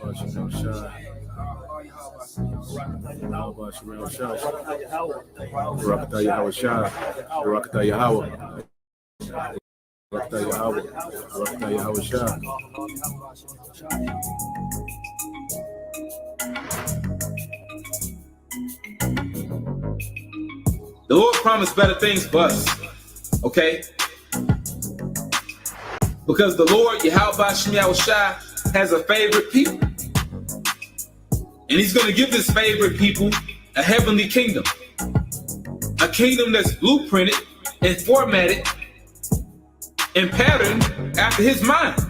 Shemel Shah. Yahweh Shemel Shah. Barakatah Yahweh Shah. Barakatah Yahweh. Barakatah Yahweh. Barakatah Yahweh Shah. The Lord promised better things for us, okay? Because the Lord, Yahweh Shemel Shah, has a favorite people. And he's going to give this favorite people a heavenly kingdom. A kingdom that's blueprinted and formatted and patterned after his mind.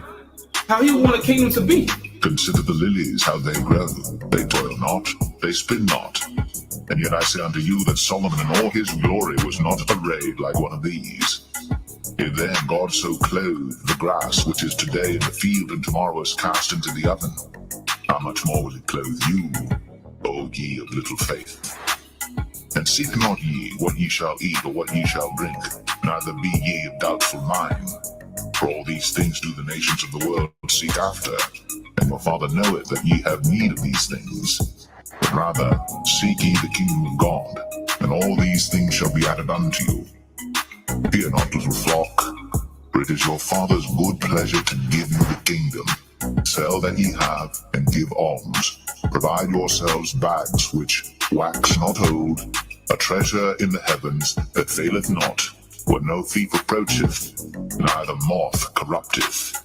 How he want a kingdom to be. Consider the lilies, how they grow. They toil not, they spin not. And yet I say unto you that Solomon in all his glory was not arrayed like one of these. If then God so clothed the grass which is today in the field and tomorrow is cast into the oven, how much more will he clothe you, O ye of little faith? And seek not ye what ye shall eat or what ye shall drink, neither be ye of doubtful mind. For all these things do the nations of the world seek after, and your Father knoweth that ye have need of these things. But rather seek ye the kingdom of God, and all these things shall be added unto you. Fear not, little flock, for it is your Father's good pleasure to give you the kingdom. Sell that ye have, and give alms. Provide yourselves bags which wax not old, a treasure in the heavens that faileth not, where no thief approacheth, neither moth corrupteth.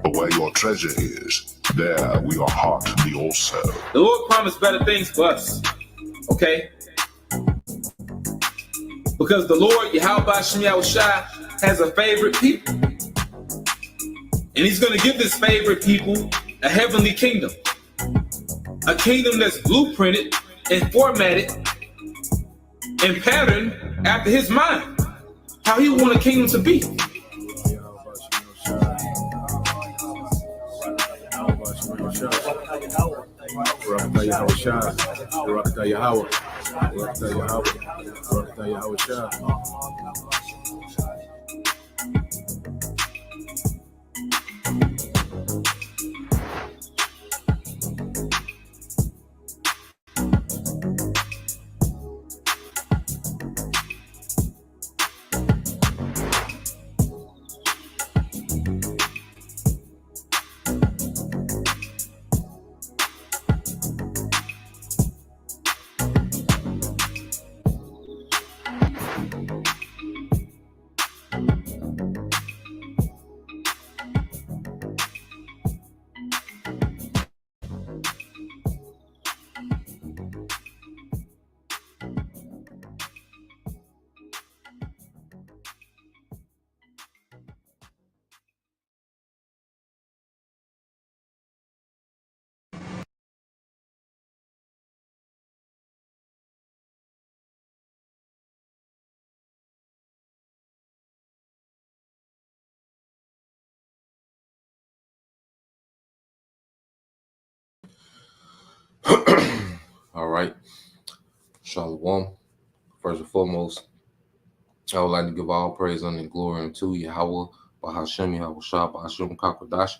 For where your treasure is, there will your heart be also. The Lord promised better things for us, okay? Because the Lord, Yahweh Shemel Shah, has a favorite people. And he's going to give this favorite people a heavenly kingdom. A kingdom that's blueprinted and formatted and patterned after his mind. How he want a kingdom to be. Barakatah Yahweh Shah. Barakatah Yahweh. Barakatah Yahweh. Barakatah Yahweh Shah. All right. Shalom. First and foremost, I would like to give all praise and glory unto Yahweh, Bahashem, Yahweh Shah, Bahashem Kakwadash,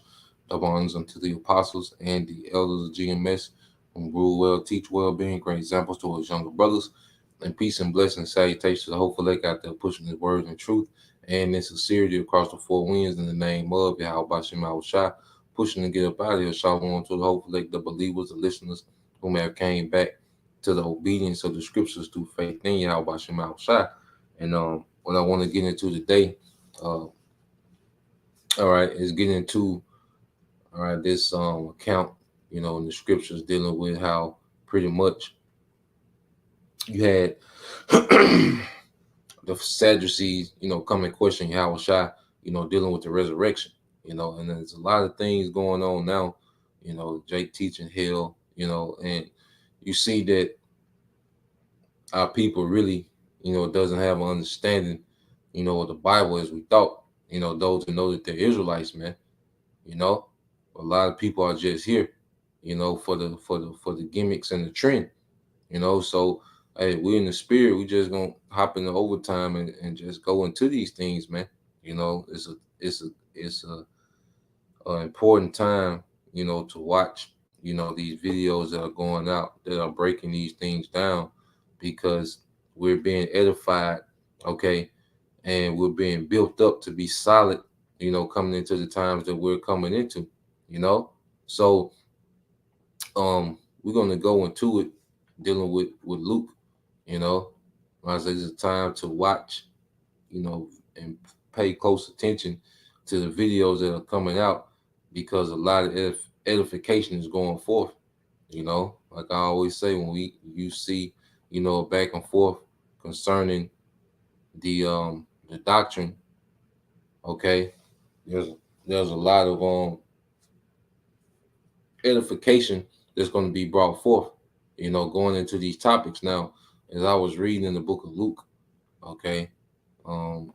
double honors unto the apostles and the elders of GMS, who rule well, teach well, being great examples to his younger brothers, and peace and blessing and salutations to the whole elect out there pushing his words and truth and in sincerity across the four winds in the name of Yahweh Bahashem, Yahweh Shah, pushing to get up out of here. Shalom to the whole elect, the believers, the listeners who may have came back to the obedience of the scriptures through faith in Yahweh Bahashem, Yahweh Shah. And what I want to get into today, all right, is getting into this account, in the scriptures dealing with how pretty much you had the Sadducees, come and question Yahweh Shai, dealing with the resurrection, and there's a lot of things going on now, Jake teaching hell, and you see that our people really, doesn't have an understanding, of the Bible as we thought, those who know that they're Israelites, man, a lot of people are just here, for the gimmicks and the trend, so hey, we in the spirit, we just gonna hop into overtime and just go into these things, man. It's a important time, to watch you know, these videos that are going out that are breaking these things down, because we're being edified, okay, and we're being built up to be solid, you know, coming into the times that we're coming into, you know. So we're going to go into it dealing with Luke, you know. I say it's a time to watch, you know, and pay close attention to the videos that are coming out, because a lot of edification is going forth, you know. Like I always say, when you see, you know, back and forth concerning the doctrine, okay, there's a lot of edification that's going to be brought forth, you know, going into these topics. Now, as I was reading in the book of Luke, okay, the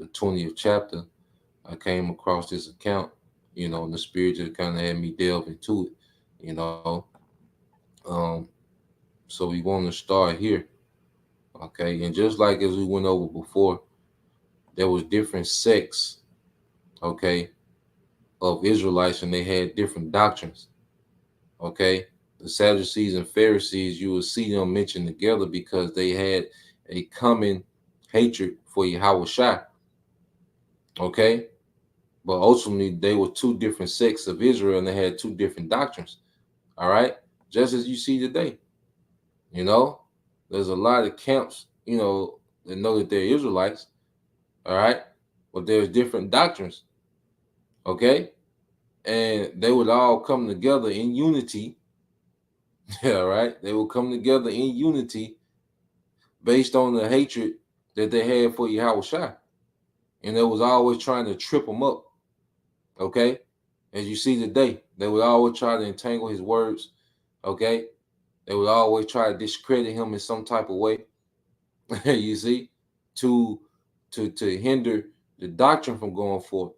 20th chapter, I came across this account, you know, and the Spirit just kind of had me delve into it, you know. So we want to start here, okay, and just like as we went over before, there was different sects, okay, of Israelites, and they had different doctrines, okay. The Sadducees and Pharisees, you will see them mentioned together because they had a common hatred for Yahushua, okay. But ultimately, they were two different sects of Israel, and they had two different doctrines, all right, just as you see today. You know, there's a lot of camps, you know that they're Israelites, all right, but there's different doctrines, okay, and they would all come together in unity, all right, they would come together in unity based on the hatred that they had for Yahushua, and they was always trying to trip them up, okay, as you see today. They would always try to entangle his words, okay. They would always try to discredit him in some type of way, you see, to hinder the doctrine from going forth.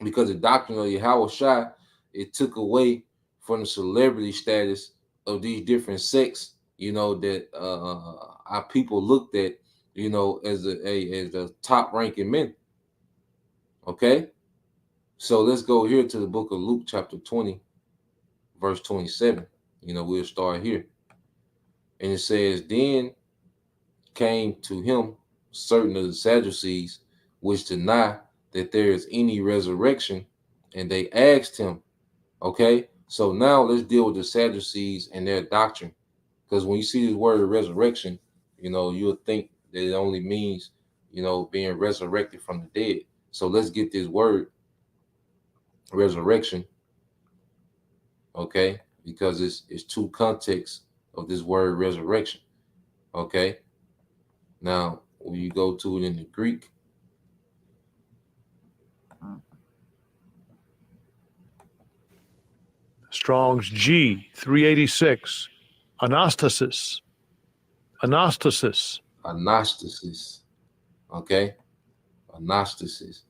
Because the doctrine of Yahushua, it took away from the celebrity status of these different sects, you know, that our people looked at, you know, as the top ranking men. Okay, so let's go here to the book of Luke, chapter 20, verse 27. You know, we'll start here. And it says, then came to him certain of the Sadducees, which deny that there is any resurrection, and they asked him, okay, so now let's deal with the Sadducees and their doctrine, because when you see this word resurrection, you know, you'll think that it only means, you know, being resurrected from the dead. So let's get this word resurrection, okay, because it's two contexts of this word resurrection, okay. Now, when you go to it in the Greek, Strong's G 386, anastasis, okay, anastasis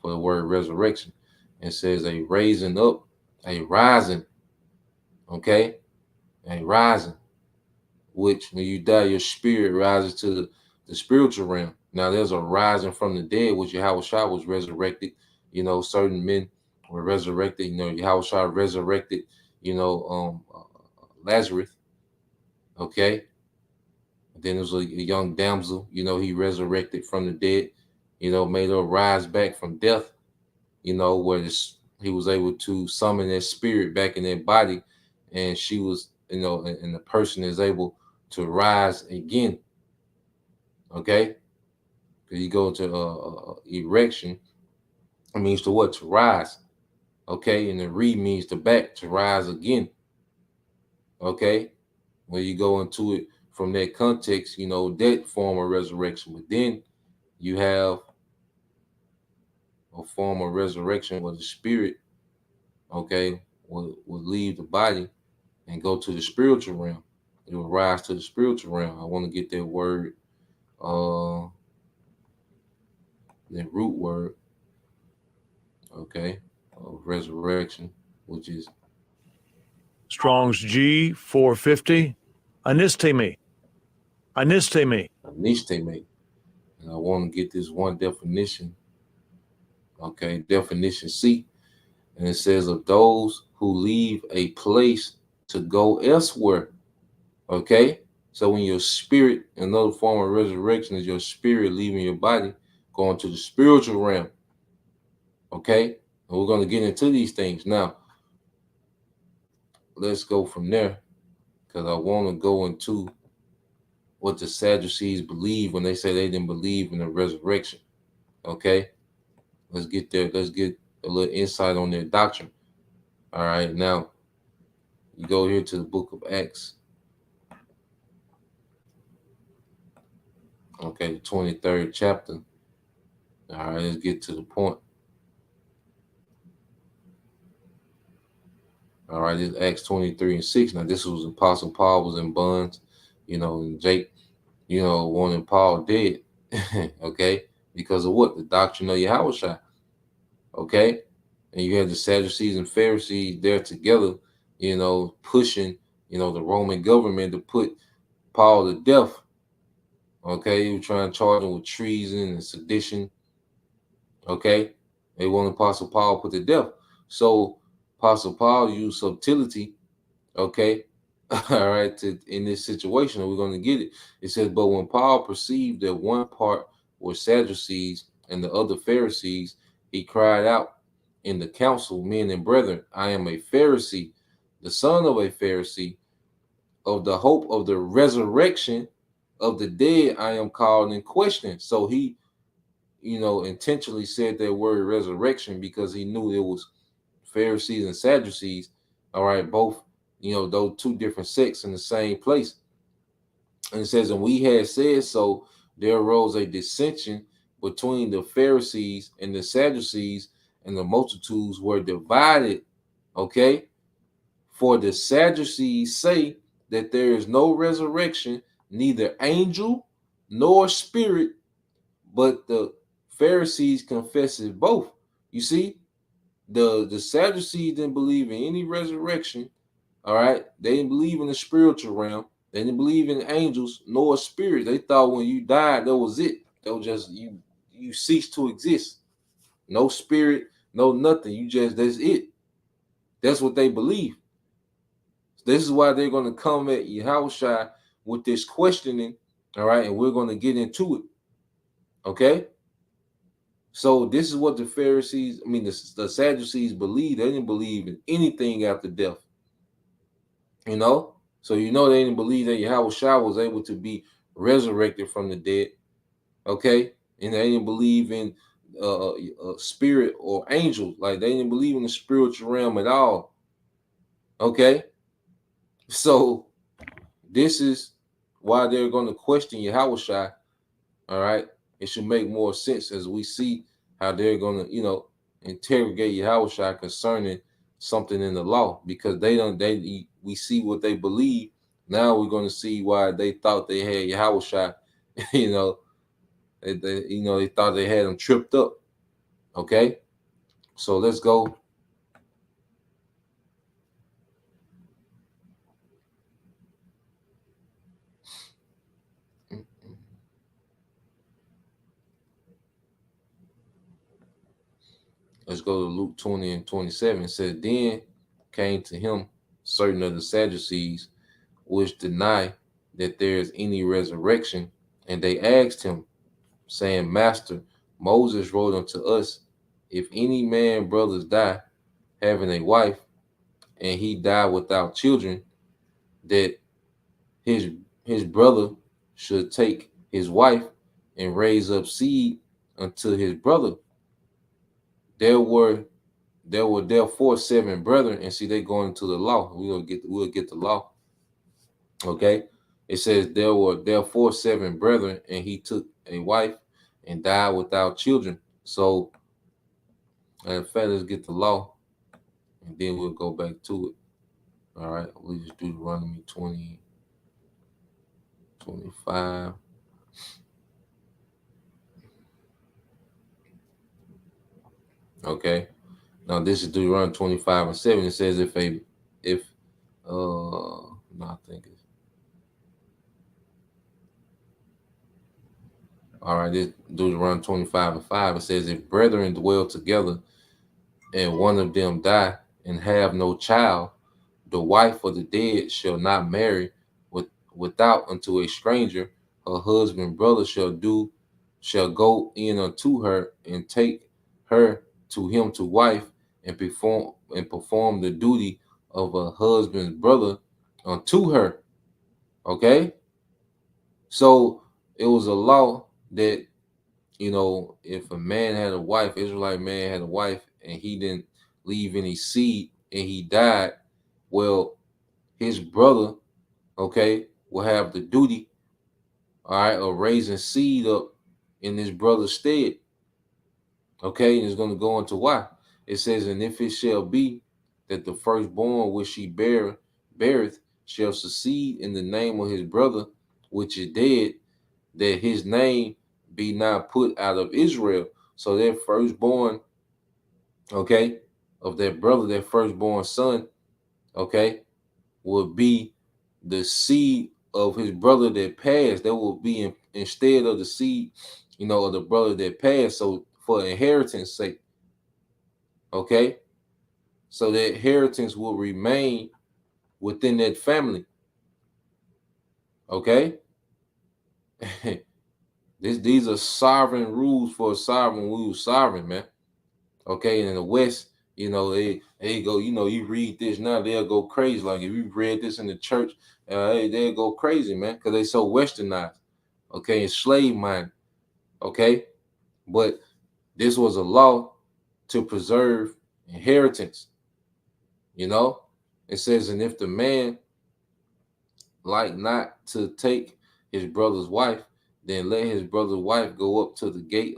for the word resurrection. It says a raising up, a rising, okay, a rising, which when you die, your spirit rises to the spiritual realm. Now there's a rising from the dead, which Yahushua was resurrected. You know, certain men were resurrected. You know, Yahushua resurrected, you know, Lazarus, okay. Then there was a young damsel, you know, he resurrected from the dead, you know, made her rise back from death, you know, where he was able to summon that spirit back in their body, and she was, you know, and the person is able to rise again, okay. Because you go to erection, it means to what? To rise, okay, and the re means to back, to rise again, okay. When you go into it from that context, you know, that form of resurrection. But then you have a form of resurrection where the spirit, okay, will leave the body and go to the spiritual realm. It will rise to the spiritual realm. I want to get that word, that root word, okay, of resurrection, which is Strong's G 450, anistemi. anistemi. And I want to get this one definition, okay, definition C, and it says of those who leave a place to go elsewhere. Okay? So when your spirit, another form of resurrection is your spirit leaving your body, going to the spiritual realm. Okay? And we're going to get into these things. Now, let's go from there, because I want to go into what the Sadducees believe when they say they didn't believe in the resurrection. Okay? Let's get there. Let's get a little insight on their doctrine. All right, now you go here to the book of Acts. Okay, the 23rd chapter. All right, let's get to the point. All right, this is Acts 23:6. Now, this was Apostle Paul was in bonds, and Jake, wanted Paul dead. Okay, because of what? The doctrine of Yahushua. Okay, and you had the Sadducees and Pharisees there together, pushing, the Roman government to put Paul to death. Okay, he was trying to charge him with treason and sedition. Okay, they wanted Apostle Paul put to death. So Apostle Paul used subtlety. Okay, all right, in this situation, we're going to get it. It says, but when Paul perceived that one part were Sadducees and the other Pharisees, he cried out in the council, men and brethren, I am a Pharisee, the son of a Pharisee. Of the hope of the resurrection of the dead, I am called in question. So he, intentionally said that word resurrection because he knew it was Pharisees and Sadducees. All right, both, those two different sects in the same place. And it says, and we had said so, there arose a dissension between the Pharisees and the Sadducees, and the multitudes were divided. Okay, for the Sadducees say that there is no resurrection, neither angel nor spirit, but the Pharisees confess it both. You see, the Sadducees didn't believe in any resurrection. All right, they didn't believe in the spiritual realm. They didn't believe in angels nor spirits. They thought when you died, that was it. That was just you ceased to exist. No spirit, no nothing. That's it. That's what they believe. This is why they're going to come at Yahushua with this questioning. All right, and we're going to get into it. Okay. So this is what the Pharisees, the Sadducees believe. They didn't believe in anything after death. So they didn't believe that Yahushua was able to be resurrected from the dead. Okay, and they didn't believe in spirit or angels. Like they didn't believe in the spiritual realm at all. Okay, so this is why they're going to question Yahushua. All right, it should make more sense as we see how they're going to, interrogate Yahushua concerning something in the law, because we see what they believe. Now we're going to see why they thought they had Yahushua, they thought they had him tripped up. Okay, so let's go. Let's go to Luke 20:27. It says, then came to him certain of the Sadducees, which deny that there is any resurrection. And they asked him, saying, Master, Moses wrote unto us, if any man brothers die, having a wife, and he die without children, that his brother should take his wife and raise up seed unto his brother. There were therefore 7 brethren, and see they going into the law. We'll get the law. Okay, it says there were therefore 7 brethren, and he took a wife and died without children. So, in fact, let's get the law, and then we'll go back to it. All right, we'll just do Deuteronomy 20:25. Okay, now this is Deuteronomy 25:7. It says all right, this Deuteronomy 25:5. It says, if brethren dwell together and one of them die, and have no child, the wife of the dead shall not marry without unto a stranger. Her husband brother shall go in unto her and take her to him to wife, and perform the duty of a husband's brother unto her. Okay, so it was a law that, if a man had a wife, Israelite man had a wife, and he didn't leave any seed and he died, well, his brother, okay, will have the duty, all right, of raising seed up in his brother's stead. Okay, and it's going to go into why. It says, and if it shall be that the firstborn which she beareth shall succeed in the name of his brother which is dead, that his name be not put out of Israel. So that firstborn, okay, of that brother, that firstborn son, okay, will be the seed of his brother that passed. That will be instead of the seed, of the brother that passed. So for inheritance sake, okay, so that inheritance will remain within that family. Okay. These are sovereign rules for a sovereign rule, sovereign, man. Okay, and in the West, they go, you read this now, they'll go crazy. Like if you read this in the church, they'll go crazy, man, because they so westernized, okay, and slave minded. Okay, but this was a law to preserve inheritance. It says, and if the man like not to take his brother's wife, then let his brother's wife go up to the gate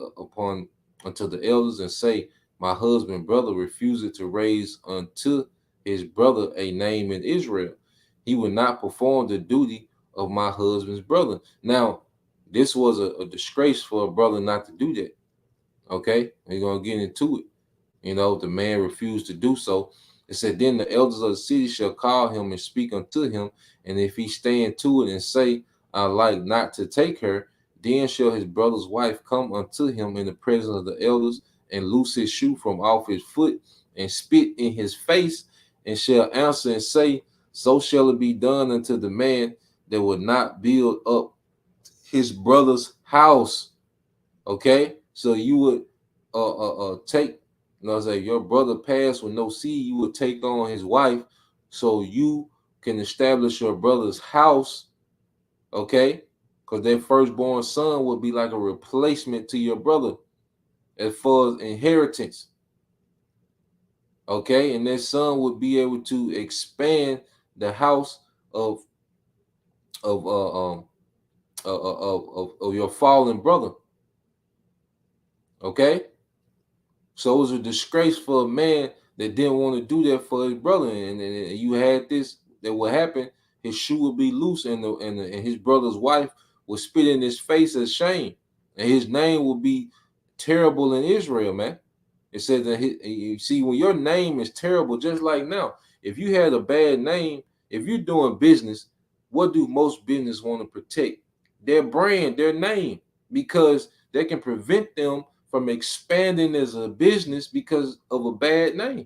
unto the elders and say, my husband brother refused to raise unto his brother a name in Israel. He would not perform the duty of my husband's brother. Now, this was a disgrace for a brother not to do that. Okay, we're gonna get into it. The man refused to do so. It said, then the elders of the city shall call him and speak unto him, and if he stand to it and say, I like not to take her, then shall his brother's wife come unto him in the presence of the elders, and loose his shoe from off his foot, and spit in his face, and shall answer and say, so shall it be done unto the man that would not build up his brother's house. Okay, so you would take, your brother passed with no seed, you would take on his wife so you can establish your brother's house, okay? Because their firstborn son would be like a replacement to your brother as far as inheritance, okay? And that son would be able to expand the house of your fallen brother, okay? So it was a disgrace for a man that didn't want to do that for his brother, and you had this that would happen. His shoe would be loose, and his brother's wife would spit in his face as shame, and his name would be terrible in Israel, man. It says that you see, when your name is terrible, just like now, if you had a bad name, if you're doing business, what do most business want to protect? Their brand, their name, because they can prevent them from expanding as a business because of a bad name.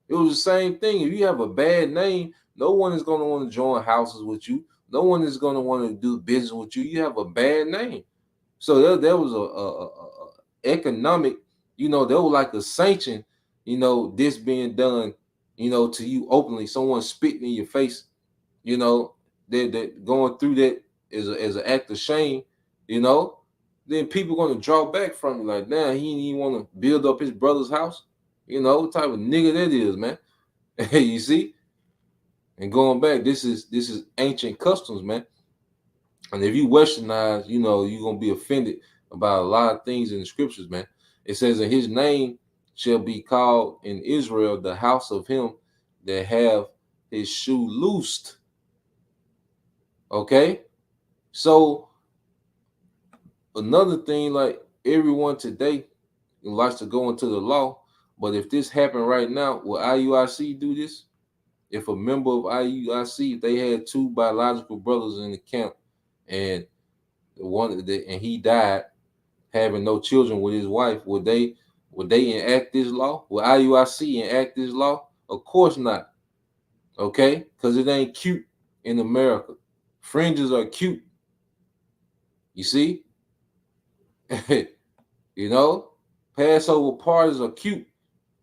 It was the same thing. If you have a bad name, no one is going to want to join houses with you. No one is going to want to do business with you. You have a bad name. So there was a economic, there was like a sanction, this being done, to you openly. Someone spitting in your face, that going through that as an act of shame, then people going to draw back from you. Like, damn, he didn't even want to build up his brother's house. What type of nigga that is, man. You see? And going back, this is ancient customs, man. And if you westernize, you're going to be offended about a lot of things in the scriptures, man. It says, and his name shall be called in Israel the house of him that have his shoe loosed. Okay? So, another thing, like everyone today likes to go into the law, but if this happened right now, will IUIC do this? If a member of IUIC, if they had two biological brothers in the camp, and he died having no children with his wife, would they enact this law? Will IUIC enact this law Of course not. Okay? Because it ain't cute in America. Fringes are cute. You see? You know? Passover parties are cute.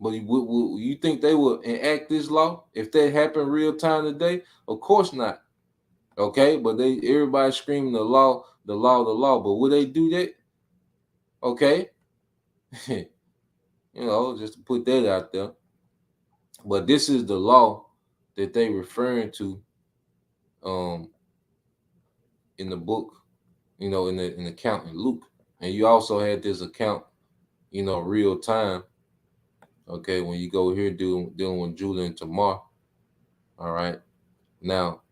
But you think they will enact this law if that happened real time today? Of course not. Okay? But everybody screaming the law, the law, the law. But would they do that? Okay? You know, just to put that out there. But this is the law that they referring to in the book, you know, in the account in Luke. And you also had this account, you know, real time. Okay, when you go here dealing with Judah and Tamar. All right. Now,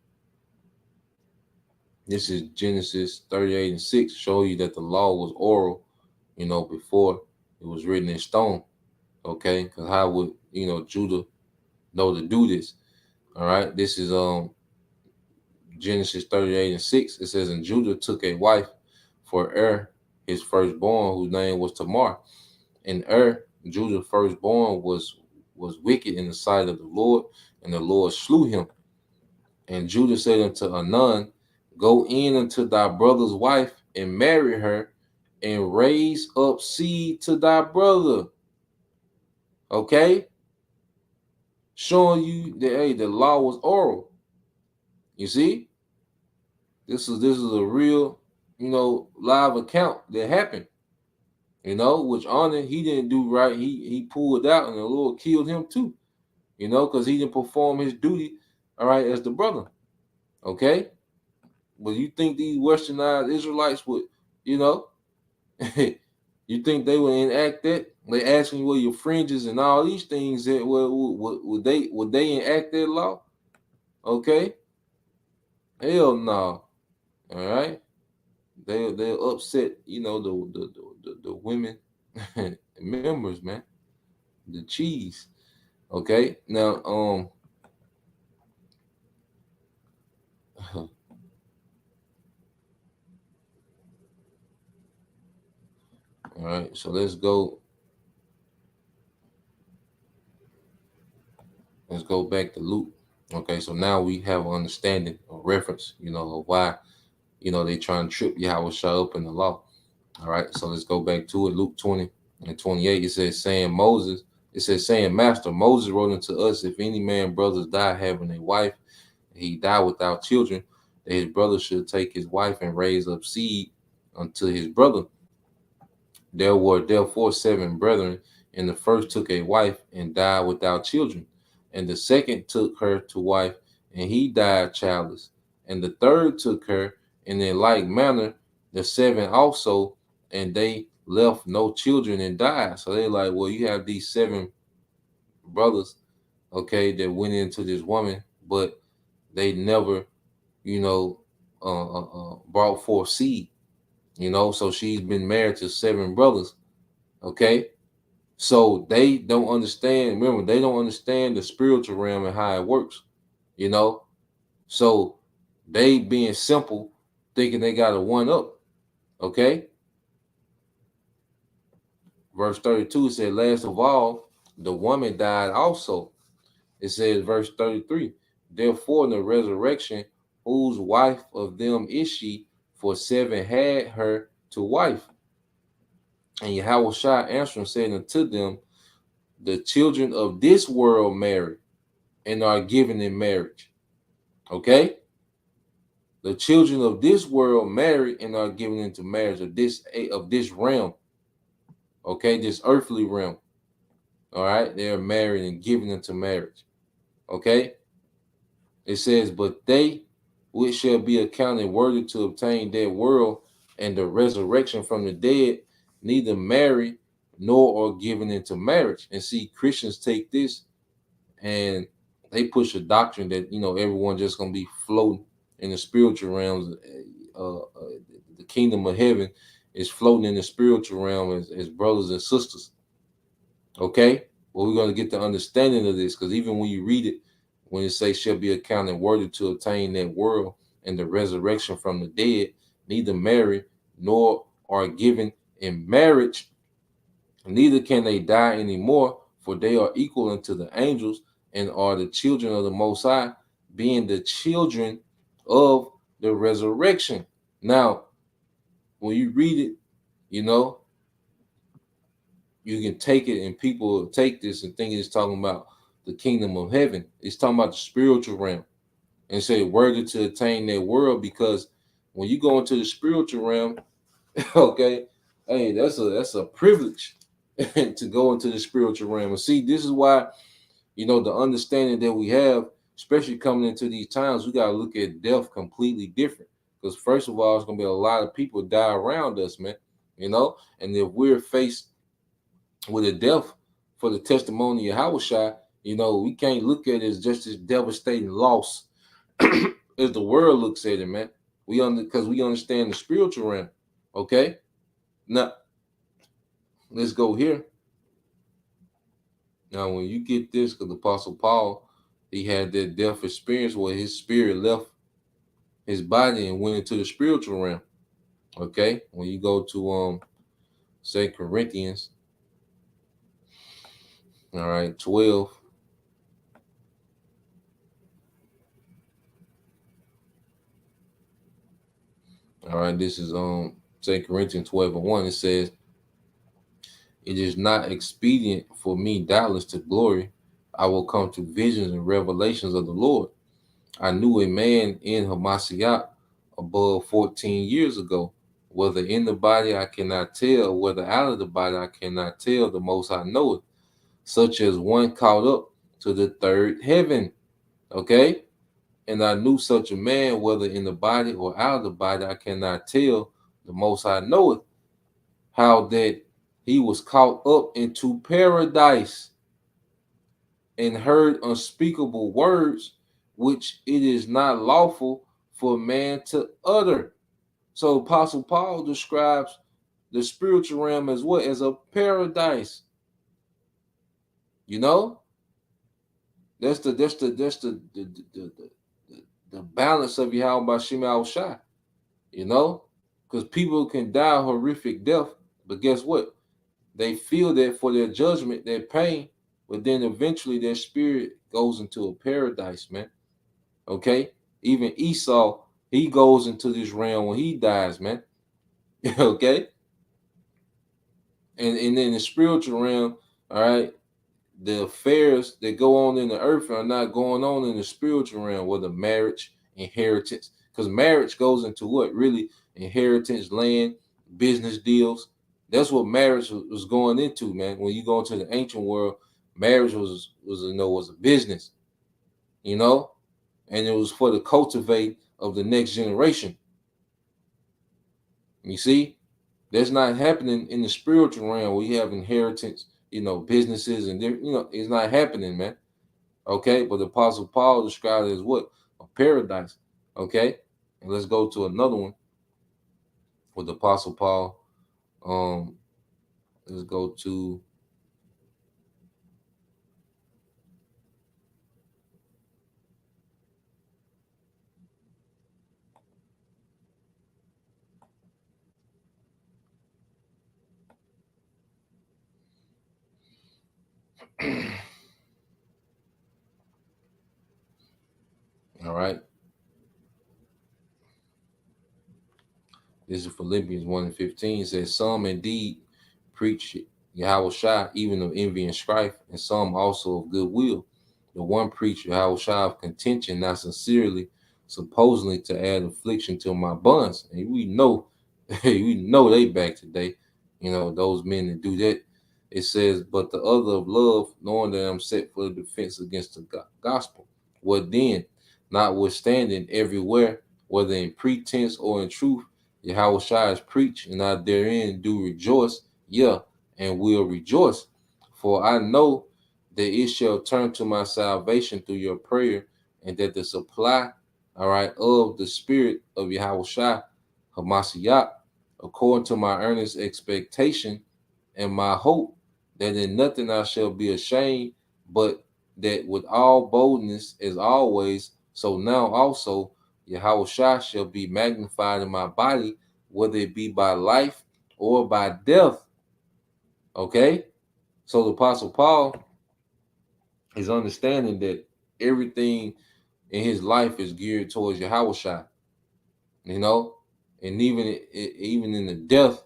this is Genesis 38:6, show you that the law was oral, you know, before it was written in stone. Okay, because how would, you know, Judah know to do this? All right, this is Genesis 38:6. It says, and Judah took a wife for his firstborn, whose name was Tamar. And Judah's firstborn, was wicked in the sight of the Lord, and the Lord slew him. And Judah said unto Anan, go in unto thy brother's wife and marry her, and raise up seed to thy brother. Okay? Showing you that, hey, the law was oral. You see? This is a real, you know, live account that happened. You know, which Onan, he didn't do right. He pulled out, and the Lord killed him too. You know, because he didn't perform his duty, all right, as the brother. Okay? But you think these westernized Israelites would, you know, you think they would enact that? They asking you where your fringes and all these things that would they enact that law? Okay? Hell no. All right? They'll upset, you know, the women members, man. The cheese. Okay? Now, all right, so let's go back to Luke. Okay, so now we have an understanding, a reference, you know, of why, you know, they trying to trip Yahushua up in the law. All right, so let's go back to it. Luke 20:28, it says, saying, Master, Moses wrote unto us, if any man brothers die having a wife, and he die without children, that his brother should take his wife and raise up seed unto his brother. There were therefore 7 brethren, and the first took a wife and died without children, and the second took her to wife, and he died childless, and the third took her, and in like manner the 7 also, and they left no children and died. So they're like, well, you have these 7 brothers, okay, that went into this woman, but they never, you know, brought forth seed. You know, so she's been married to 7 brothers. Okay. So they don't understand. Remember, they don't understand the spiritual realm and how it works. You know, so they being simple, thinking they got a one up. Okay. Verse 32 said, last of all, the woman died also. It says, verse 33, therefore in the resurrection, whose wife of them is she? For 7 had her to wife. And Yahushua answering said unto them, the children of this world marry and are given in marriage. Okay? The children of this world marry and are given into marriage of this realm. Okay, this earthly realm. All right, they are married and given into marriage. Okay? It says, but they which shall be accounted worthy to obtain that world and the resurrection from the dead, neither marry nor are given into marriage. And see, Christians take this and they push a doctrine that, you know, everyone just gonna be floating in the spiritual realms. The kingdom of heaven is floating in the spiritual realm as brothers and sisters. Okay, well, we're gonna get the understanding of this, because even when you read it, when it says shall be accounted worthy to obtain that world and the resurrection from the dead, neither marry nor are given in marriage, neither can they die anymore, for they are equal unto the angels, and are the children of the Most High, being the children of the resurrection. Now, when you read it, you know, you can take it and people take this and think it's talking about the kingdom of heaven. It's talking about the spiritual realm and say worthy to attain that world, because when you go into the spiritual realm, okay, hey, that's a privilege to go into the spiritual realm. And see, this is why, you know, the understanding that we have, especially coming into these times, we got to look at death completely different. Because first of all, it's going to be a lot of people die around us, man, you know, and if we're faced with a death for the testimony of Yahushua, you know, we can't look at it as just this devastating loss as the world looks at it, man. Because we understand the spiritual realm. Okay, now let's go here. Now, when you get this, because the Apostle Paul, he had that death experience where his spirit left his body and went into the spiritual realm. Okay, when you go to 2 Corinthians, all right, 12. All right, this is 2 Corinthians 12:1. It says, "It is not expedient for me, doubtless, to glory. I will come to visions and revelations of the Lord. I knew a man in Hamashiach above 14 years ago. Whether in the body I cannot tell, whether out of the body I cannot tell, the Most High knoweth, such as one caught up to the third heaven." Okay? "And I knew such a man, whether in the body or out of the body, I cannot tell, the Most High knoweth, how that he was caught up into paradise and heard unspeakable words, which it is not lawful for man to utter." So Apostle Paul describes the spiritual realm as what? As a paradise. You know? That's the balance of Yahweh Shem Yahushua, you know, because people can die a horrific death, but guess what? They feel that for their judgment, their pain, but then eventually their spirit goes into a paradise, man. Okay, even Esau, he goes into this realm when he dies, man. Okay, and then the spiritual realm, all right. The affairs that go on in the earth are not going on in the spiritual realm, whether marriage, inheritance, because marriage goes into what? Really, inheritance, land, business deals. That's what marriage was going into, man. When you go into the ancient world, marriage was a business, you know, and it was for the cultivate of the next generation. You see, that's not happening in the spiritual realm where you have inheritance, you know, businesses, and you know, it's not happening, man. Okay, but the Apostle Paul described it as what? A paradise. Okay, and let's go to another one with the Apostle Paul. Let's go to all right. This is Philippians 1:15. It says, "Some indeed preach Yahushua even of envy and strife, and some also of goodwill. The one preached Yahushua of contention, not sincerely, supposedly to add affliction to my bonds." And we know they back today. You know, those men that do that. It says, "But the other of love, knowing that I'm set for the defense against the gospel. What then? Notwithstanding everywhere, whether in pretense or in truth, Yahushua is preached, and I therein do rejoice, yeah, and will rejoice. For I know that it shall turn to my salvation through your prayer, and that the supply, all right, of the spirit of Yahushua, Hamashiach, according to my earnest expectation and my hope, that in nothing I shall be ashamed, but that with all boldness as always, so now also Yahushua shall be magnified in my body, whether it be by life or by death." Okay, so the Apostle Paul, His understanding that everything in his life is geared towards Yahushua, you know, and even in the death,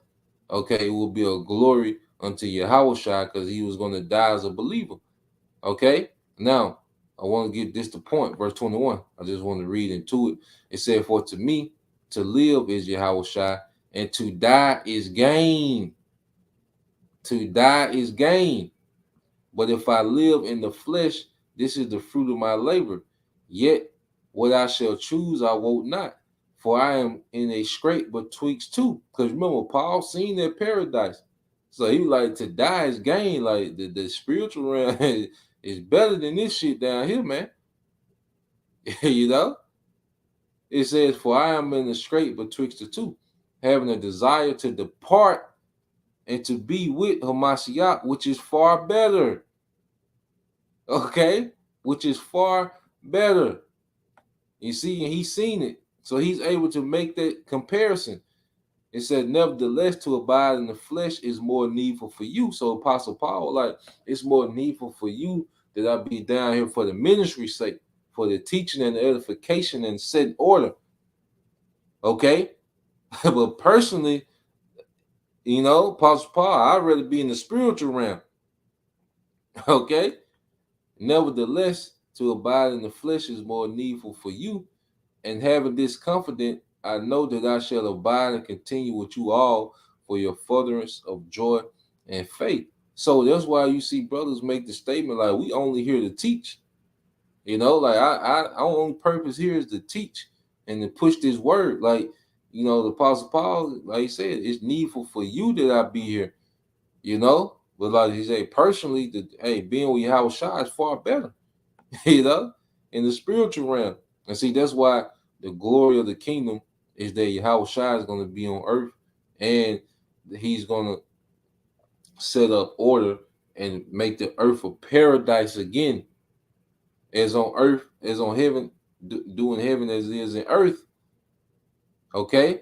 okay, it will be a glory unto Yahushua because he was going to die as a believer. Okay, now I want to get this to point, verse 21. I just want to read into it. It said, "For to me to live is Yahushua, and to die is gain. To die is gain. But if I live in the flesh, this is the fruit of my labor. Yet what I shall choose, I won't not. For I am in a scrape betwixt two." Because remember, Paul seen that paradise. So he was like, to die is gain. Like the spiritual realm is better than this shit down here, man. You know? It says, "For I am in a scrape betwixt the two, having a desire to depart and to be with Hamashiach, which is far better." Okay, which is far better. You see, and he's seen it, so he's able to make that comparison. It said, "Nevertheless, to abide in the flesh is more needful for you." So Apostle Paul, like, it's more needful for you that I be down here for the ministry's sake, for the teaching and the edification and setting order. Okay, but personally, you know, Apostle Paul, I'd rather be in the spiritual realm. Okay. Nevertheless, to abide in the flesh is more needful for you. And having this confidence, I know that I shall abide and continue with you all for your furtherance of joy and faith. So that's why you see brothers make the statement like, we only here to teach. You know, like our only purpose here is to teach and to push this word. Like, you know, the Apostle Paul, like he said, it's needful for you that I be here. You know, but like he said, personally, hey, being with Yahushua is far better. You know, in the spiritual realm. And see, that's why the glory of the kingdom is that Yahushua is going to be on earth, and he's going to set up order and make the earth a paradise again, as on earth, as on heaven, doing heaven as it is in earth. Okay,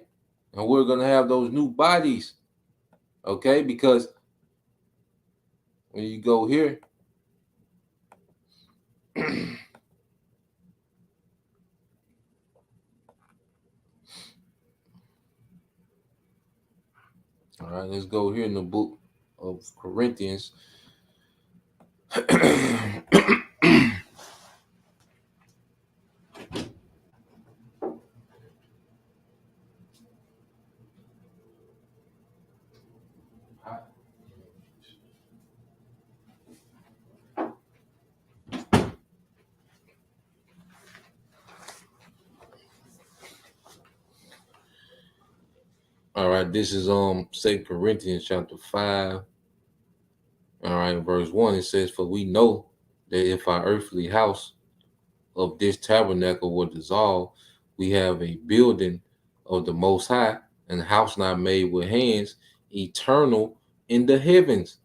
and we're going to have those new bodies. Okay, because when you go here, all right, let's go here in the book of Corinthians. All right, this is 2 Corinthians chapter 5. All right, verse 1. It says, "For we know that if our earthly house of this tabernacle were dissolved, we have a building of the Most High, and a house not made with hands, eternal in the heavens."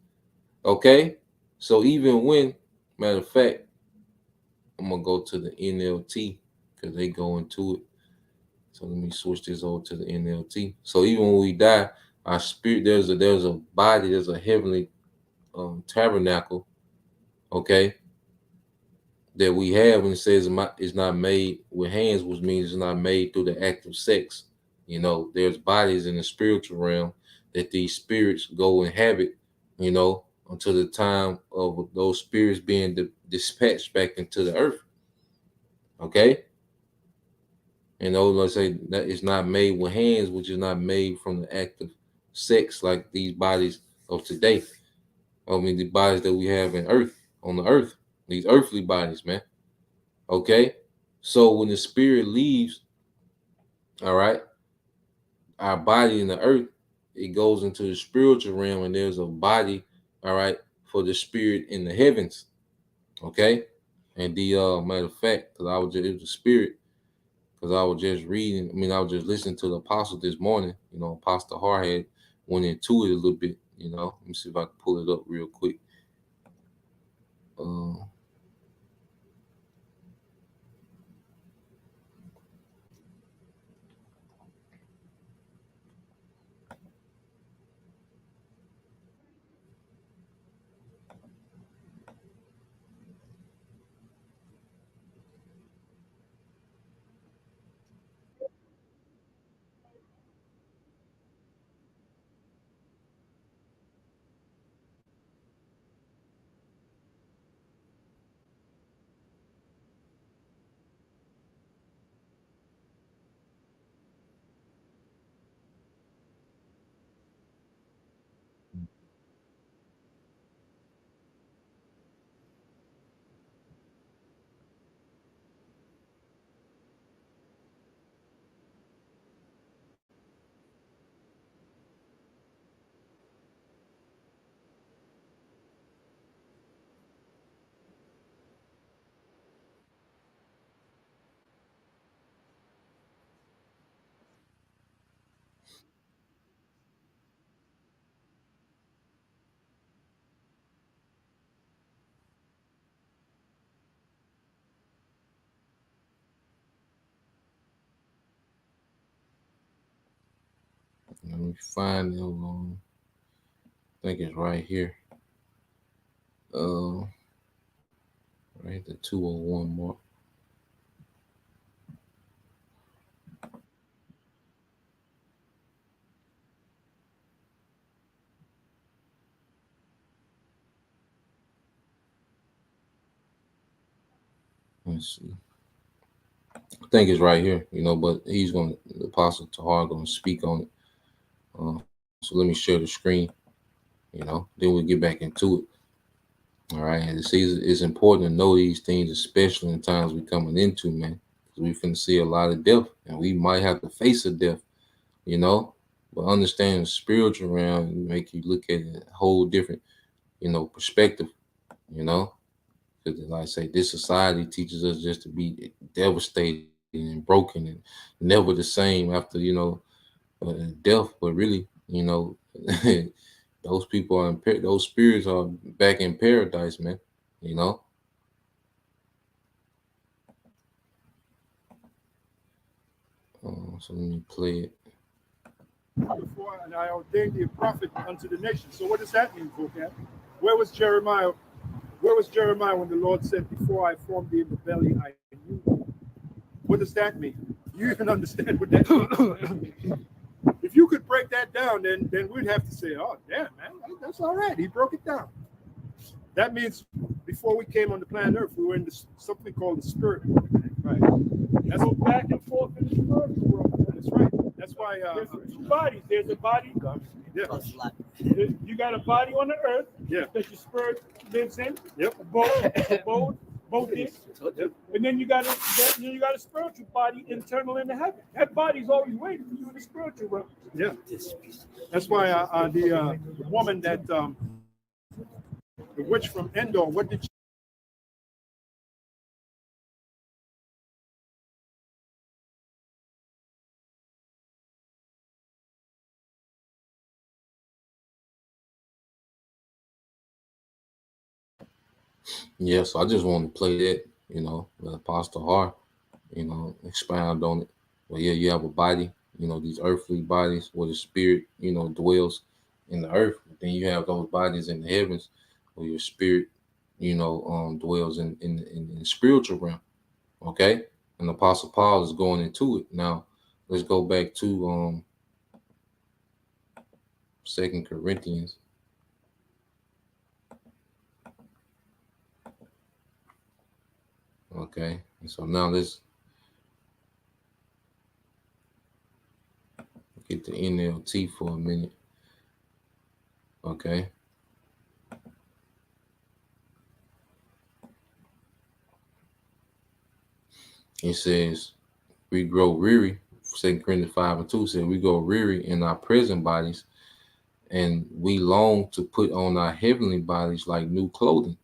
Okay, so even when, matter of fact, I'm gonna go to the NLT because they go into it. So let me switch this over to the NLT. So even when we die, our spirit, there's a body, there's a heavenly tabernacle, okay, that we have, and it says it's not made with hands, which means it's not made through the act of sex. You know, there's bodies in the spiritual realm that these spirits go inhabit, you know, until the time of those spirits being dispatched back into the earth. Okay. You know, let's say that it's not made with hands, which is not made from the act of sex like these bodies of today. I mean, the bodies that we have on the earth, these earthly bodies, man. Okay. So when the spirit leaves, all right, our body in the earth, it goes into the spiritual realm, and there's a body, all right, for the spirit in the heavens. Okay. And the matter of fact, because it was a spirit, because I was just reading, I was just listening to the apostle this morning, you know, Apostle Hardhead went into it a little bit, you know. Let me see if I can pull it up real quick. Let me find it. I think it's right here. Right, the 201 mark. Let's see. I think it's right here, but the Apostle Tahar going to speak on it. So let me share the screen, then we'll get back into it. All right. And it's important to know these things, especially in times we're coming into, man, because we finna see a lot of death and we might have to face a death, but understanding the spiritual realm make you look at it a whole different, perspective, because like I say, this society teaches us just to be devastated and broken and never the same after, death. But really, those people are those spirits are back in paradise, man. So let me play it. Before, and I ordained thee a prophet unto the nation. So what does that mean, vocab? Where was Jeremiah? Where was Jeremiah when the Lord said, "Before I formed thee in the belly, I knew thee"? What does that mean? You even understand what that means? If you could break that down, then we'd have to say, "Oh, damn, man, that's all right." He broke it down. That means before we came on the planet Earth, we were in something called the spirit. Right. That's go back and forth in the spirit world. That's right. That's why there's two bodies. There's a body. Yeah. You got a body on the earth. Yeah. That your spirit lives in. Yep. Both things. Yep. And then you got a spiritual body internal in the heaven. That body's always waiting for you in the spiritual realm. Yeah. That's why the woman that the witch from Endor, what did she? Yeah, so I just want to play that, with Apostle Har, expound on it. But yeah, you have a body, these earthly bodies where the spirit, dwells in the earth. Then you have those bodies in the heavens where your spirit, dwells in the spiritual realm. Okay. And Apostle Paul is going into it. Now let's go back to 2 Corinthians. Okay, and so now let's get the NLT for a minute. Okay. It says, we grow weary. 2 Corinthians 5:2 says, we go weary in our present bodies, and we long to put on our heavenly bodies like new clothing.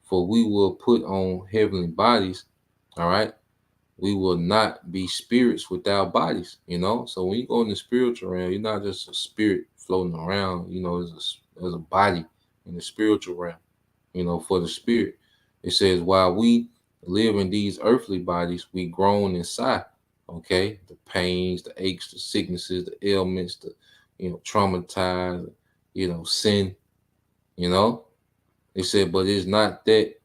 For we will put on heavenly bodies, all right? We will not be spirits without bodies, So when you go in the spiritual realm, you're not just a spirit floating around, there's a body in the spiritual realm, for the spirit. It says, while we live in these earthly bodies, we groan inside, okay? The pains, the aches, the sicknesses, the ailments, the, traumatized, sin, It said, but it's not that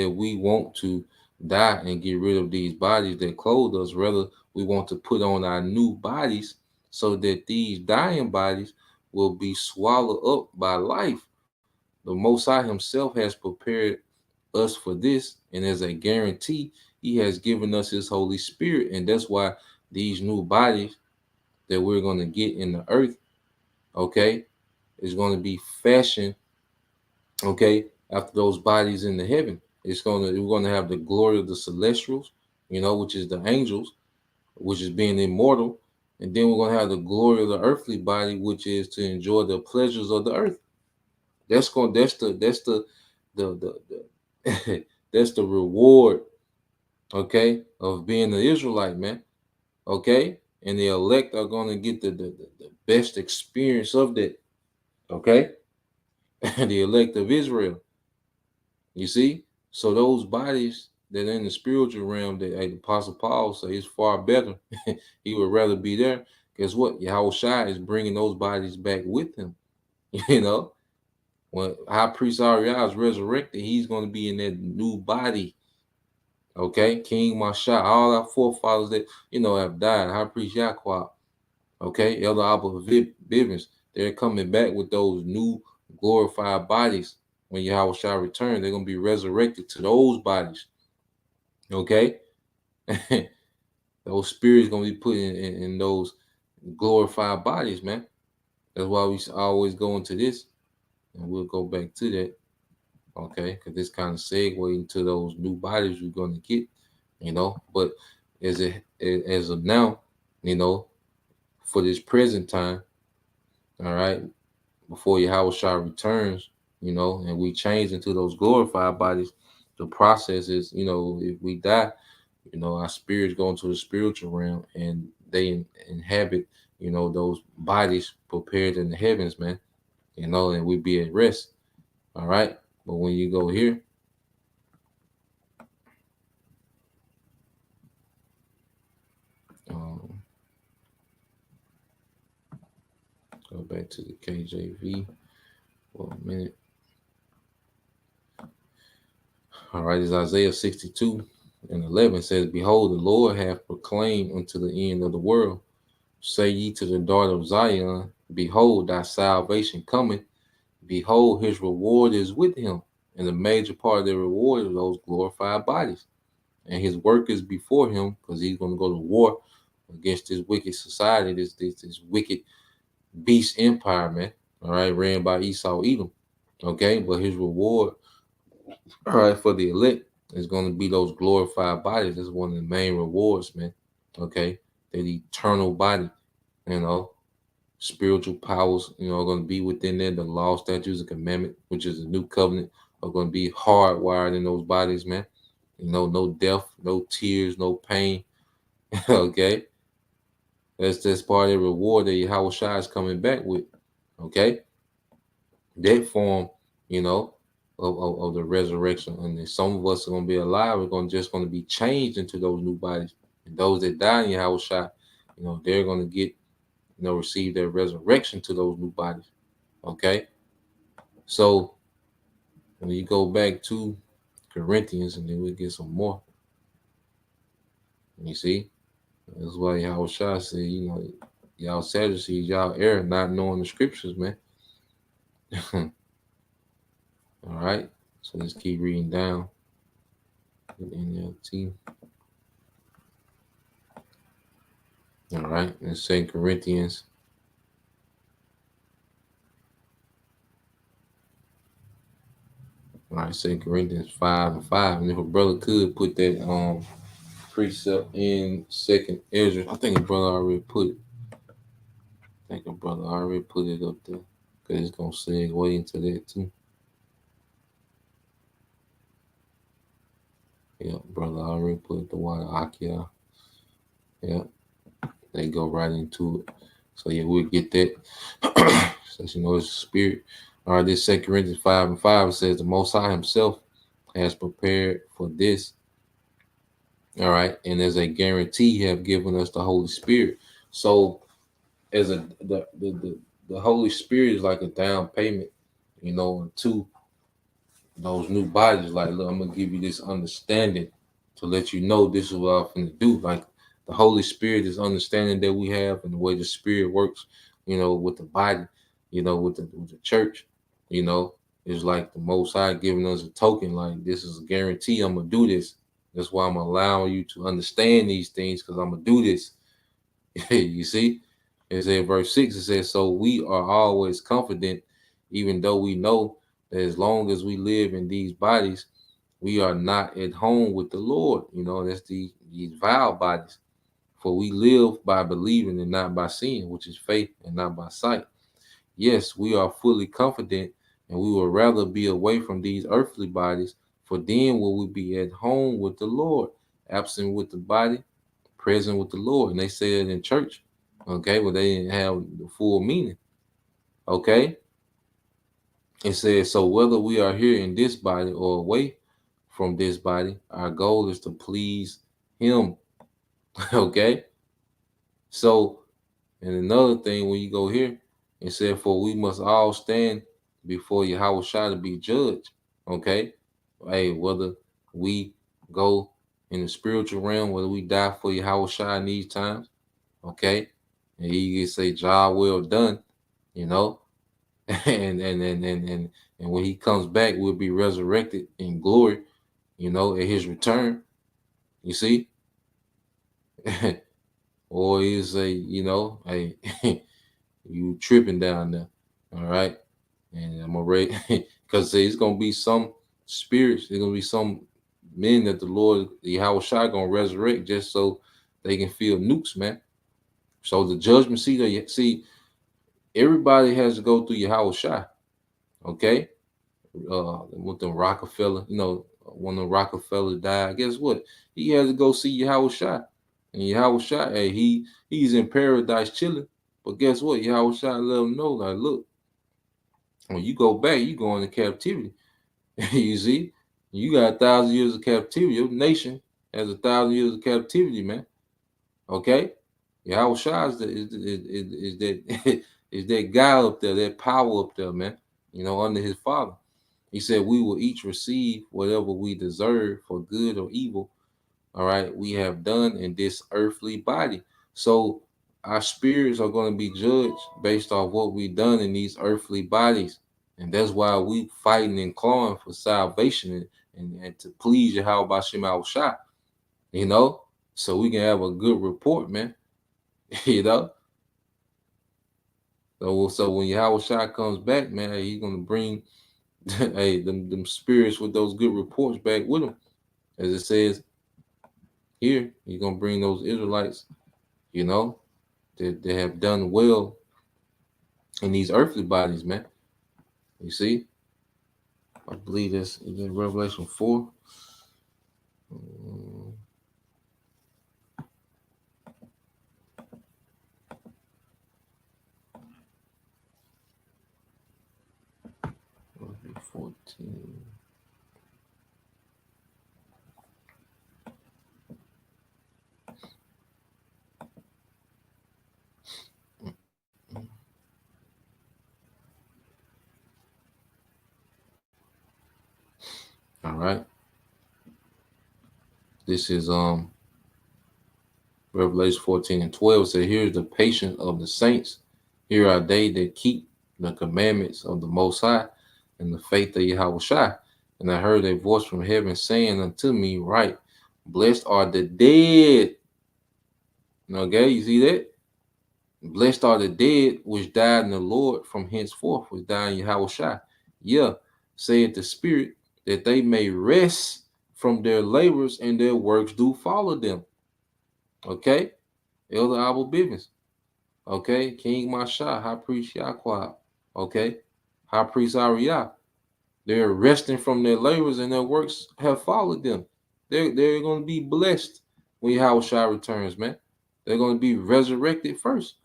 we want to die and get rid of these bodies that clothe us. Rather, we want to put on our new bodies so that these dying bodies will be swallowed up by life. The Most High himself has prepared us for this, and as a guarantee, he has given us his Holy Spirit. And that's why these new bodies that we're going to get in the earth, okay, is going to be fashioned, okay, after those bodies in the heaven. We're going to have the glory of the celestials, which is the angels, which is being immortal. And then we're going to have the glory of the earthly body, which is to enjoy the pleasures of the earth. That's the that's the reward, okay, of being an Israelite, man. Okay. And the elect are going to get the best experience of that. Okay. The elect of Israel. You see? So those bodies that are in the spiritual realm that the Apostle Paul says is far better. He would rather be there guess what? Yahushua is bringing those bodies back with him. You know, when High Priest Ariel is resurrected, he's going to be in that new body. Okay, King Masha, all our forefathers that have died. High Priest Yahweh, okay, Elder Abba Bivens, they're coming back with those new glorified bodies. When Yahushua return, they're going to be resurrected to those bodies. Okay, those spirits going to be put in those glorified bodies, man. That's why we always go into this, and we'll go back to that. Okay, because this kind of segue into those new bodies we're going to get, but as of now, for this present time, all right, before Yahushua returns, and we change into those glorified bodies, the process is, if we die, our spirits go into the spiritual realm and they inhabit, those bodies prepared in the heavens, man, and we be at rest. All right. But when you go here, go back to the KJV for a minute. All right, it's Isaiah 62:11 says, "Behold, the Lord hath proclaimed unto the end of the world. Say ye to the daughter of Zion, Behold, thy salvation cometh. Behold, his reward is with him." And the major part of the reward is those glorified bodies. And his work is before him, because he's going to go to war against this wicked society, this wicked beast empire, man. All right, ran by Esau Edom. Okay, but his reward, all right, for the elect is going to be those glorified bodies. That's one of the main rewards, man. Okay, that eternal body, spiritual powers, are going to be within there. The law, statutes, and commandment, which is a new covenant, are going to be hardwired in those bodies, man. No death, no tears, no pain. Okay, that's part of the reward that Yahushua is coming back with. Okay, that form, of the resurrection, and then some of us are going to be alive. We're going to be changed into those new bodies, and those that die in Yahushua, they're going to get, receive their resurrection to those new bodies. Okay, so when you go back to Corinthians, and then we'll get some more. You see, that's why Yahushua said, y'all Sadducees, y'all err, not knowing the scriptures, man. All right, so let's keep reading down in NLT. All right, in 2 Corinthians. All right, 2 Corinthians 5:5. And if a brother could put that precept in 2nd Ezra, I think a brother already put it. I think a brother already put it up there, because it's going to segue into that too. Yeah, brother already put the water Akia. Yeah, they go right into it. So yeah, we'll get that. Since it's spirit. All right, this 2 Corinthians 5:5 says, "The Most High Himself has prepared for this." All right, and as a guarantee, have given us the Holy Spirit. So, as the Holy Spirit is like a down payment, to those new bodies. Like, look, I'm gonna give you this understanding to let you know this is what I'm gonna do. Like, the Holy Spirit is understanding that we have, and the way the Spirit works, with the body, with the church, is like the Most High giving us a token. Like, this is a guarantee. I'm gonna do this. That's why I'm allowing you to understand these things, because I'm gonna do this. You see, it's in verse 6. It says, "So we are always confident, even though we know that as long as we live in these bodies, we are not at home with the Lord." That's these vile bodies. "For we live by believing and not by seeing," which is faith and not by sight. "Yes, we are fully confident, and we would rather be away from these earthly bodies, for then will we be at home with the Lord, absent with the body, present with the Lord." And they say it in church. Okay, well, they didn't have the full meaning. Okay, it says, "So whether we are here in this body or away from this body, our goal is to please Him." Okay, so And another thing, when you go here, it said, for we must all stand before Yahweh Shai to be judged. Okay? Hey, whether we go in the spiritual realm, whether we die for Yahweh Shai in these times, okay? And he can say, job well done, you know. and when he comes back, we'll be resurrected in glory, you know, at his return. You see? Or he say, you know, hey, you tripping down there. All right. And I'm already because there's gonna be some spirits, there's gonna be some men that the Lord, the Yahweh Shai, gonna resurrect just so they can feel nukes, man. So the judgment seat, see, everybody has to go through Yahweh Shai. Okay. With the Rockefeller, you know, when the Rockefeller died, guess what? He had to go see Yahweh Shai. And Yahweh Shai, hey, he's in paradise chilling. But guess what? Yahweh Shai let him know, like, look, when you go back, you go into captivity. You see? You got 1,000 years of captivity. Your nation has 1,000 years of captivity, man. Okay? Yahweh Shai is that is that guy up there, that power up there, man. You know, under his father. He said, we will each receive whatever we deserve for good or evil. All right, we have done in this earthly body. So our spirits are going to be judged based off what we've done in these earthly bodies. And that's why we fighting and clawing for salvation and to please Yahweh B'Shem Shai, you know, so we can have a good report, man. You know. So when Yahweh Shai comes back, man, he's gonna bring hey them spirits with those good reports back with him. As it says here, he's gonna bring those Israelites, you know, that they have done well in these earthly bodies, man. You see, I believe that's in Revelation 4. Revelation 14. All right. This is Revelation 14 and 12 says, here's the patience of the saints. Here are they that keep the commandments of the Most High and the faith of Yahweh Shai. And I heard a voice from heaven saying unto me, right, blessed are the dead. Okay, you see that? Blessed are the dead which died in the Lord from henceforth, which died in Yahweh Shai. Yeah, saith the Spirit, that they may rest from their labors and their works do follow them. Okay, Elder Abel Bivens. Okay, King Masha, High Priest Yahweh. Okay, High Priest Ariah. They're resting from their labors and their works have followed them. They're going to be blessed when Yahweh Shai returns, man. They're going to be resurrected first.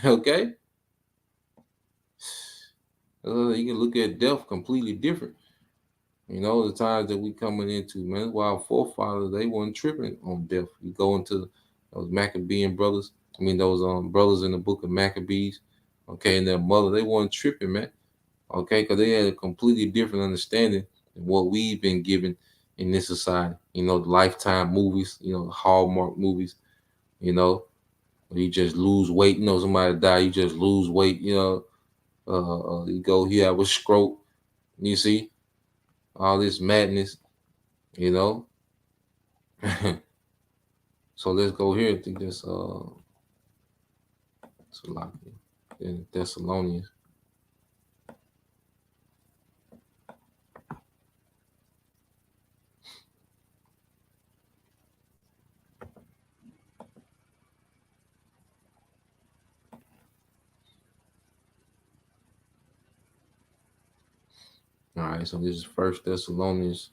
Okay? You can look at death completely different. You know, the times that we coming into, man. While our forefathers, they weren't tripping on death. You go into those Maccabean brothers. I mean, those brothers in the book of Maccabees. Okay, and their mother, they weren't tripping, man. Okay, because they had a completely different understanding than what we've been given in this society. You know, the Lifetime movies, you know, the Hallmark movies, you know, where you just lose weight. You know, somebody die, you just lose weight, you know. You go here with stroke, you see, all this madness, you know. So let's go here. I think that's in Thessalonians. All right, so this is 1 Thessalonians.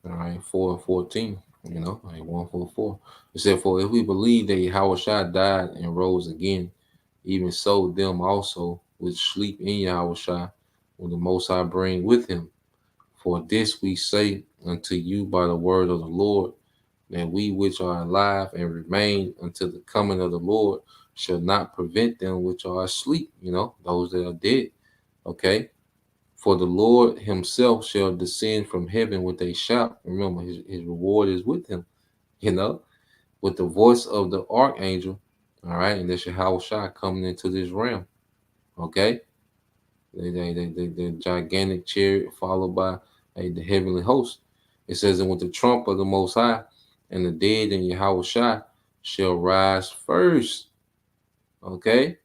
All right, 4 and 14. You know, like 1:4. It said, for if we believe that Yahweh Shai died and rose again, even so them also which sleep in Yahweh Shai will the Most High bring with him. For this we say unto you by the word of the Lord, that we which are alive and remain until the coming of the Lord shall not prevent them which are asleep, those that are dead. Okay. For the Lord himself shall descend from heaven with a shout. Remember, his reward is with him, with the voice of the archangel. All right. And there's Yahweh coming into this realm. Okay. The gigantic chariot followed by the heavenly host. It says, and with the trump of the Most High, and the dead in Yahweh shall rise first. Okay.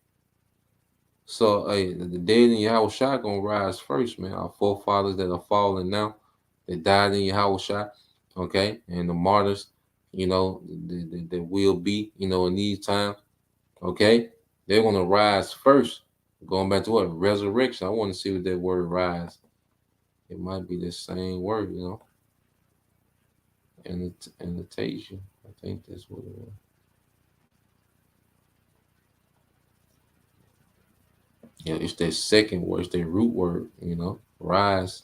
So the dead in Yahweh gonna rise first, man. Our forefathers that are fallen now, that died in Yahweh, okay, and the martyrs, that will be, in these times, okay, they're gonna rise first. Going back to what? Resurrection. I want to see what that word rise. It might be the same word, Annotation. I think that's what it is. Yeah, it's that second word, it's that root word, rise.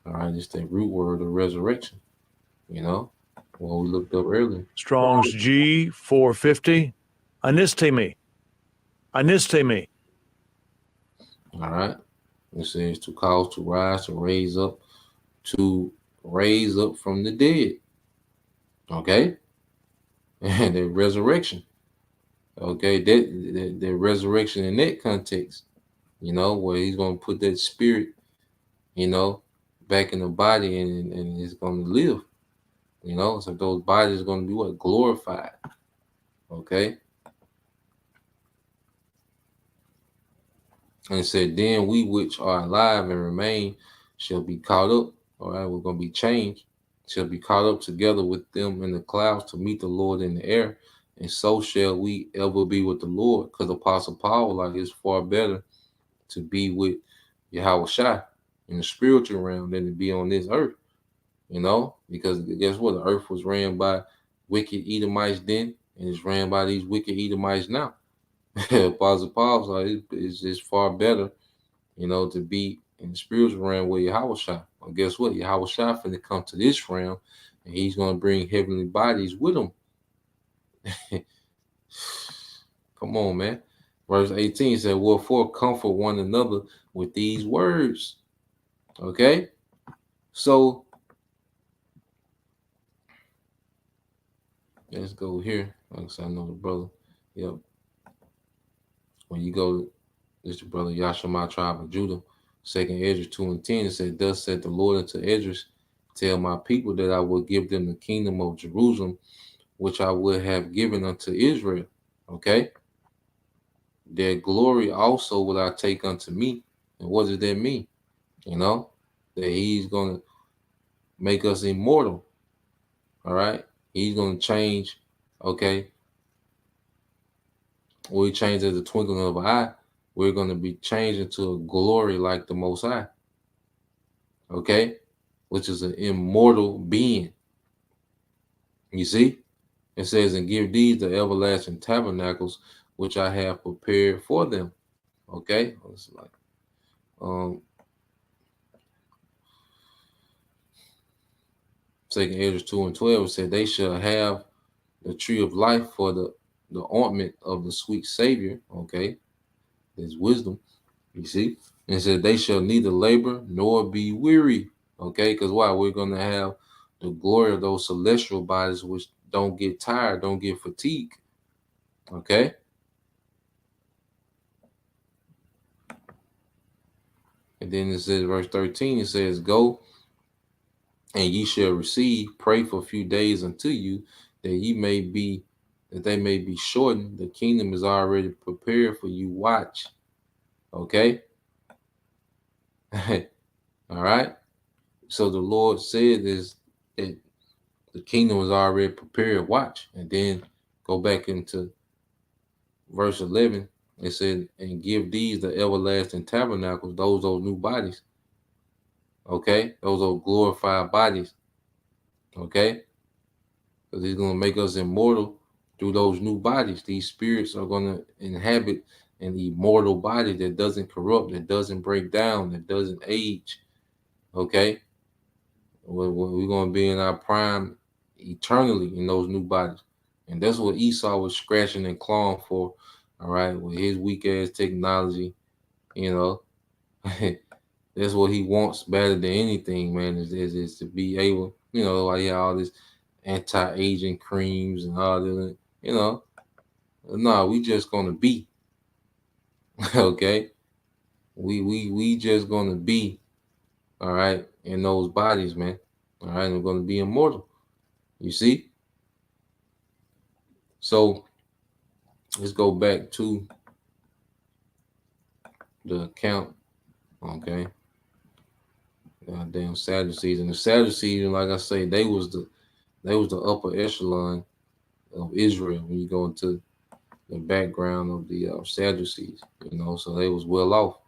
All right, it's that root word of resurrection, what we looked up earlier. Strong's G 450. Anistemi. Anistemi. All right. It says to cause to rise, to raise up from the dead. Okay. And the resurrection. Okay, that resurrection in that context, where he's going to put that spirit, back in the body and it's going to live, so those bodies are going to be what? Glorified. Okay. And it said, then we which are alive and remain shall be caught up. All right, we're going to be changed, shall be caught up together with them in the clouds to meet the Lord in the air. And so shall we ever be with the Lord. Because Apostle Paul, it's far better to be with Yahweh in the spiritual realm than to be on this earth. Because guess what? The earth was ran by wicked Edomites then, and it's ran by these wicked Edomites now. Apostle Paul, it's just far better, to be in the spiritual realm with Yahweh. Well, guess what? Yahweh finna come to this realm, and he's going to bring heavenly bodies with him. Come on, man. Verse 18 said, wherefore comfort one another with these words. Okay? So, let's go here. Like I know the brother. Yep. When you go, this the brother Yashama tribe of Judah. 2nd Esdras 2:10, it said, thus said the Lord unto Esdras, tell my people that I will give them the kingdom of Jerusalem, which I would have given unto Israel. Okay? Their glory also will I take unto me. And what does that mean? That he's going to make us immortal. All right? He's going to change. Okay? We change as the twinkling of an eye. We're going to be changed into a glory like the Most High. Okay? Which is an immortal being. You see? It says, and give these the everlasting tabernacles which I have prepared for them. Okay? It's like, 2nd Esdras 2:12 said, they shall have the tree of life for the ointment of the sweet Savior. Okay? There's wisdom. You see? And it said, they shall neither labor nor be weary. Okay? Because why? We're going to have the glory of those celestial bodies which don't get tired, don't get fatigued. Okay? And then it says, verse 13, it says, go and ye shall receive, pray for a few days unto you, that they may be shortened. The kingdom is already prepared for you. Watch. Okay? All right? So the Lord said this, that the kingdom is already prepared. Watch. And then go back into verse 11. It said, and give these the everlasting tabernacles, those new bodies. Okay? Those glorified bodies. Okay? Because he's going to make us immortal through those new bodies. These spirits are going to inhabit an immortal body that doesn't corrupt, that doesn't break down, that doesn't age. Okay? We're going to be in our prime eternally in those new bodies. And that's what Esau was scratching and clawing for, all right, with his weak ass technology, you know. That's what he wants better than anything, man, is to be able, you know, like all this anti-aging creams and all that, you know. No, we just gonna be. Okay. We just gonna be, all right, in those bodies, man. All right, and we're gonna be immortal. You see? So let's go back to the account. Okay. Goddamn Sadducees. And the Sadducees, like I say, they was the upper echelon of Israel when you go into the background of the Sadducees, you know, so they was well off,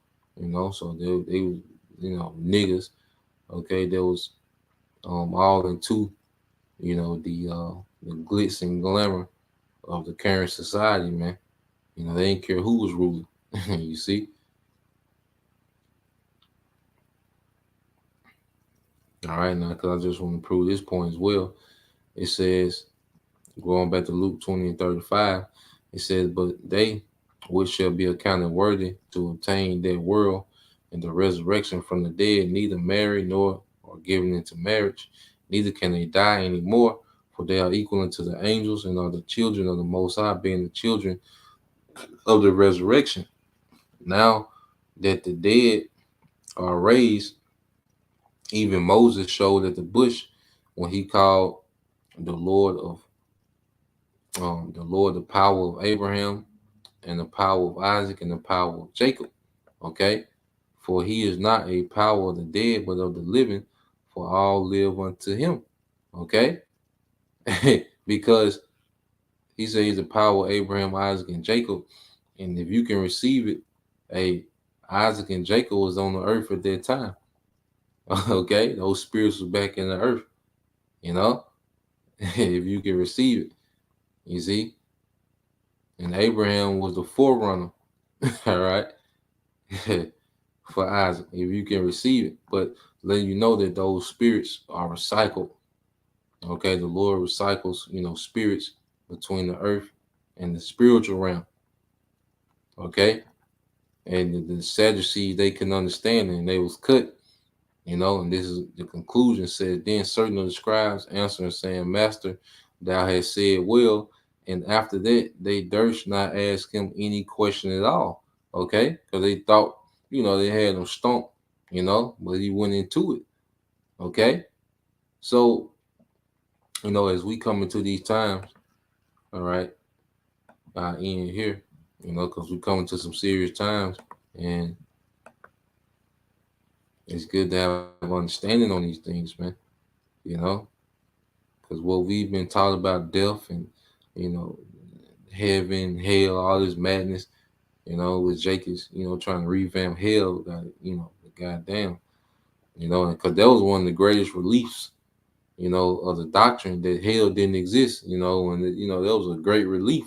you know, so they was, you know, niggas, okay, there was all into, you know, the glitz and glamour of the current society, man. You know, they didn't care who was ruling. You see? All right, now, because I just want to prove this point as well. It says, going back to Luke 20 and 35, it says, but they which shall be accounted worthy to obtain that world and the resurrection from the dead, neither marry nor are given into marriage, neither can they die anymore, for they are equal unto the angels and are the children of the Most High, being the children of the resurrection. Now that the dead are raised, even Moses showed at the bush when he called the Lord the power of Abraham and the power of Isaac and the power of Jacob. Okay, for he is not a power of the dead, but of the living, for all live unto him. Okay, because he says he's the power of Abraham, Isaac, and Jacob, and if you can receive it, Isaac and Jacob was on the earth at that time. Okay, those spirits was back in the earth, you know. If you can receive it, you see. And Abraham was the forerunner, all right, for Isaac, if you can receive it. But letting you know that those spirits are recycled. Okay, the Lord recycles, you know, spirits between the earth and the spiritual realm. Okay, and the Sadducees, they can understand it, and they was cut. You know, and this is the conclusion said, then certain of the scribes answering, saying, Master, thou hast said well. And after that, they durst not ask him any question at all. Okay, because they thought, you know, they had him stumped, you know, but he went into it. Okay, so, you know, as we come into these times, all right, I end here, you know, because we come into some serious times, and it's good to have understanding on these things, man, you know, because what we've been taught about death and, you know, heaven, hell, all this madness, you know, with Jake is, you know, trying to revamp hell, you know, goddamn, you know, because that was one of the greatest reliefs, you know, of the doctrine that hell didn't exist, you know, and, you know, that was a great relief,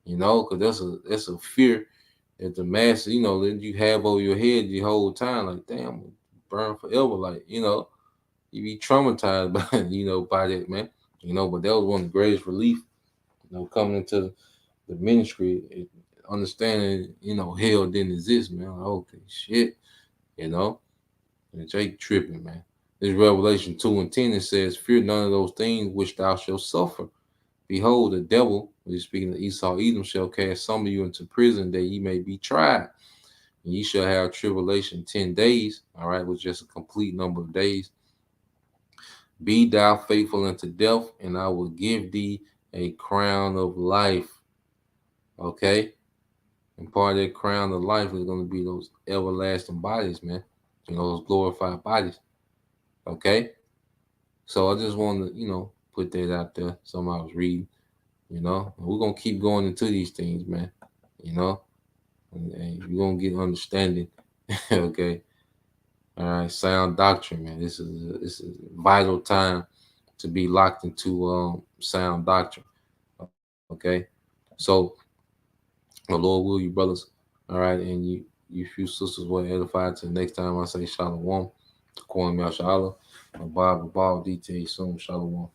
you know, because that's a fear that the mass, you know, that you have over your head the whole time, like, damn, burn forever, like, you know, you be traumatized by, you know, by that, man, you know, but that was one of the greatest relief, you know, coming into the ministry, understanding, you know, hell didn't exist, man. Like, okay, shit, you know, and Jake tripping, man. This Revelation 2 and 10, it says, fear none of those things which thou shalt suffer. Behold, the devil, when he's speaking to Esau, Edom, shall cast some of you into prison that ye may be tried. And ye shall have tribulation 10 days, all right, which is a complete number of days. Be thou faithful unto death, and I will give thee a crown of life. Okay? And part of that crown of life is going to be those everlasting bodies, man. You know, those glorified bodies. Okay? So I just wanted to, you know, put that out there. Something I was reading, you know. And we're going to keep going into these things, man. You know? And you're going to get understanding. Okay? All right, sound doctrine, man. This is a vital time to be locked into sound doctrine. Okay, so the Lord will you, brothers. All right, and you few sisters were edified. Till next time I say shalom. Calling me out, Bob, detail soon, shalom.